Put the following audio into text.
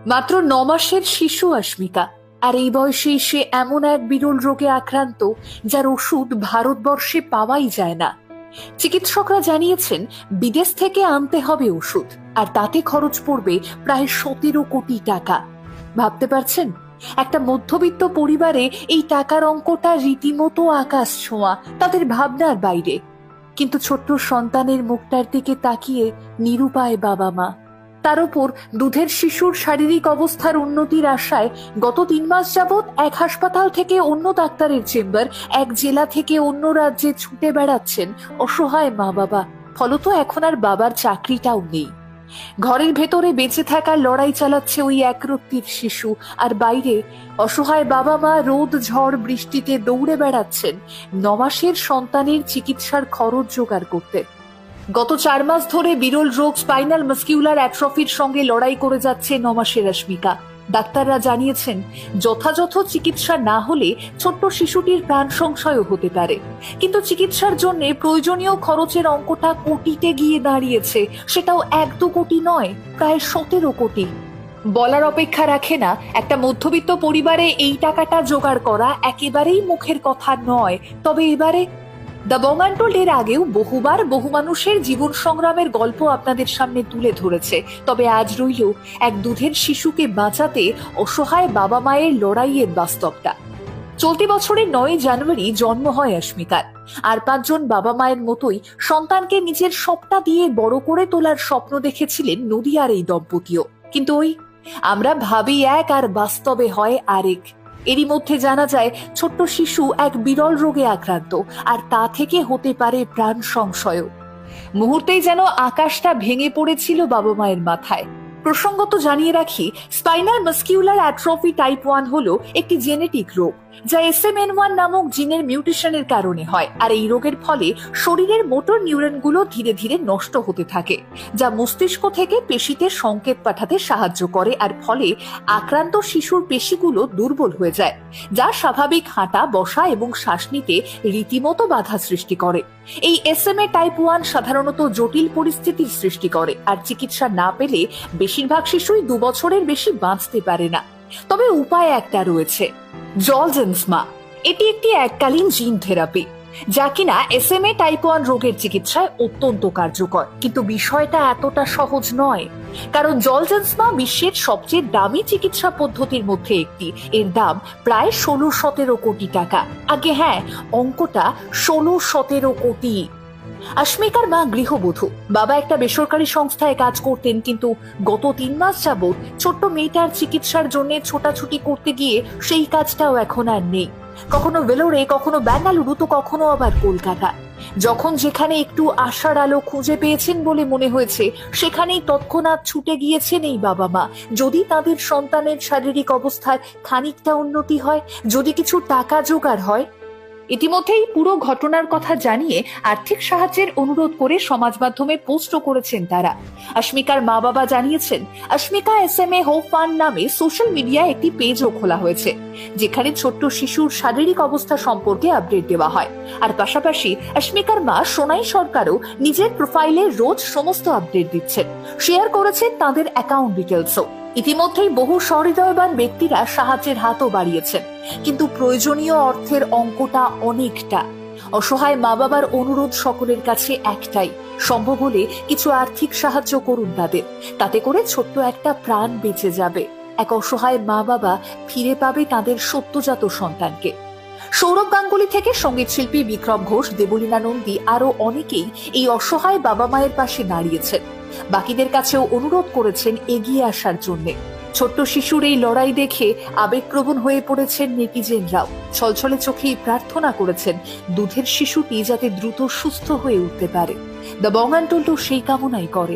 মাত্র ৯ মাসের শিশু অস্মিকা, আর এই বয়সে সে এমন এক বিরল রোগে আক্রান্ত যার ওষুধ ভারতবর্ষে পাওয়াই যায় না। চিকিৎসকরা জানিয়েছেন বিদেশ থেকে আনতে হবে ওষুধ, আর তাতে খরচ পড়বে প্রায় ১৭ কোটি টাকা। ভাবতে পারছেন, একটা মধ্যবিত্ত পরিবারে এই টাকার অঙ্কটা রীতিমতো আকাশ ছোঁয়া, তাদের ভাবনার বাইরে। কিন্তু ছোট্ট সন্তানের মুখটার দিকে তাকিয়ে নিরুপায় বাবা মা। তার উপর দুধের শিশুর শারীরিক অবস্থার উন্নতির আশায় গত ৩ মাস যাবৎ এক হাসপাতাল থেকে অন্য ডাক্তারের চেম্বার, এক জেলা থেকে অন্য রাজ্যে ছুটে বেড়াচ্ছেন অসহায় মা বাবা। ফলত এখন আর বাবার চাকরিটাও নেই। ঘরের ভেতরে বেঁচে থাকার লড়াই চালাচ্ছে ওই একরত্তির শিশু, আর বাইরে অসহায় বাবা মা রোদ ঝড় বৃষ্টিতে দৌড়ে বেড়াচ্ছেন ৯ মাসের সন্তানের চিকিৎসার খরচ জোগাড় করতে। গত ৪ মাস ধরে বিরল রোগ স্পাইনাল মাস্কিউলার অ্যাট্রফির সঙ্গে লড়াই করে যাচ্ছে ৯ মাসের অস্মিকা। ডাক্তাররা জানিয়েছেন যথাযথ চিকিৎসা না হলে ছোট্ট শিশুটির প্রাণ সংশয়ও হতে পারে। কিন্তু চিকিৎসার জন্য প্রয়োজনীয় খরচের অঙ্কটা কোটিতে গিয়ে দাঁড়িয়েছে, সেটাও ১-২ কোটি নয়, প্রায় ১৭ কোটি। বলার অপেক্ষা রাখে না, একটা মধ্যবিত্ত পরিবারে এই টাকাটা জোগাড় করা একেবারেই মুখের কথা নয়। তবে এবারে দ্য বং আনটোল্ড এর আগেও বহুবার বহু মানুষের জীবন সংগ্রামের গল্প আপনাদের সামনে তুলে ধরেছে। তবে আজ রইল এক দুধের শিশুকে বাঁচাতে অসহায় বাবা মায়ের লড়াইয়ের বাস্তবটা। চলতি বছরের ৯ জানুয়ারি জন্ম হয় অস্মিকার। আর ৫ জন বাবা মায়ের মতোই সন্তানকে নিজের সবটা দিয়ে বড় করে তোলার স্বপ্ন দেখেছিলেন নদিয়ার এই দম্পতিও। কিন্তু আমরা ভাবি এক আর বাস্তবে হয় আরেক। এরই মধ্যে জানা যায় ছোট্ট শিশু এক বিরল রোগে আক্রান্ত, আর তা থেকে হতে পারে প্রাণ সংশয়। মুহূর্তেই যেন আকাশটা ভেঙে পড়েছিল বাবা মায়ের মাথায়। প্রসঙ্গত জানিয়ে রাখি, স্পাইনাল মাস্কিউলার অ্যাট্রফি টাইপ 1 হলো একটি জেনেটিক রোগ, যা SMN1 নামক জিনের মিউটেশনের কারণে হয়। আর এই রোগের ফলে শরীরের মোটর নিউরনগুলো ধীরে ধীরে নষ্ট হতে থাকে, যা মস্তিষ্ক থেকে পেশিতে সংকেত পাঠাতে সাহায্য করে, আর ফলে আক্রান্ত শিশুর পেশিগুলো দুর্বল হয়ে যায়, যা স্বাভাবিক হাঁটা বসা এবং শ্বাস নিতে রীতিমতো বাধা সৃষ্টি করে। এই SMA টাইপ 1 সাধারণত জটিল পরিস্থিতির সৃষ্টি করে, আর চিকিৎসা না পেলে বেশিরভাগ শিশুই ২ বছরের বেশি বাঁচতে পারে না। তবে উপায় একটা রয়েছে, জলজেন্সমা। এটি একটি এককালীন জিন থেরাপি, যা কিনা SMA টাইপ 1 রোগের চিকিৎসায় অত্যন্ত কার্যকর। কিন্তু বিষয়টা এতটা সহজ নয়, কারণ জলজেন্সমা বিশ্বের সবচেয়ে দামি চিকিৎসা পদ্ধতির মধ্যে একটি। এর দাম প্রায় ১৬-১৭ কোটি টাকা। আগে হ্যাঁ, অঙ্কটা ১৬-১৭ কোটি। অস্মিকার মা গৃহবধূ, বাবা একটা বেসরকারি সংস্থায় কাজ করতেন। কিন্তু গত ৩ মাস যাবৎ ছোট্ট মেয়েটার চিকিৎসার জন্য ছোটাছুটি করতে গিয়ে সেই কাজটাও এখন আর নেই। কখনো ভেলোরে, কখনো বেঙ্গালুরু, তো কখনো আবার কলকাতা। যখন যেখানে একটু আশার আলো খুঁজে পেয়েছেন বলে মনে হয়েছে, সেখানেই তৎক্ষণাৎ ছুটে গিয়েছেন এই বাবা মা। যদি তাদের সন্তানের শারীরিক অবস্থার খানিকটা উন্নতি হয়, যদি কিছু টাকা জোগাড় হয়। ইতিমধ্যেই পুরো ঘটনার কথা জানিয়ে আর্থিক সাহায্যের অনুরোধ করে সমাজ মাধ্যমে পোস্টও করেছেন তারা। অস্মিকার মা বাবা জানিয়েছেন অস্মিকা SMA হোপ ফান্ড নামে সোশ্যাল মিডিয়ায় একটি পেজও খোলা হয়েছে, যেখানে ছোট্ট শিশুর শারীরিক অবস্থা সম্পর্কে আপডেট দেওয়া হয়। আর পাশাপাশি অস্মিকার মা সোনাই সরকারও নিজের প্রোফাইলে রোজ সমস্ত আপডেট দিচ্ছেন, শেয়ার করেছেন তাদের অ্যাকাউন্ট ডিটেলসও। ইতিমধ্যেই বহু সহৃদয়বান ব্যক্তিরা সাহায্যের হাতও বাড়িয়েছেন, কিন্তু প্রয়োজনীয় অর্থের অঙ্কটা অনেকটা। অসহায় মা বাবার অনুরোধ সকলের কাছে একটাই, সম্ভব হলে কিছু আর্থিক সাহায্য করুন তাদের। তাতে করে ছোট্ট একটা প্রাণ বেঁচে যাবে, এক অসহায় মা বাবা ফিরে পাবে তাদের সদ্যজাত সন্তানকে। সৌরভ গাঙ্গুলি থেকে সঙ্গীত শিল্পী বিক্রম ঘোষ, দেবলীনা নন্দী, আরো অনেকেই এই অসহায় বাবা মায়ের পাশে দাঁড়িয়েছেন। বাকিদের কাছেও অনুরোধ করেছেন এগিয়ে আসার জন্য। ছোট্ট শিশুর এই লড়াই দেখে আবেগপ্রবণ হয়ে পড়েছেন নেটিজেনরাও। ছলছলে চোখেই প্রার্থনা করেছেন দুধের শিশুটি যাতে দ্রুত সুস্থ হয়ে উঠতে পারে। দ্য বং আনটোল্ড সেই কামনাই করে।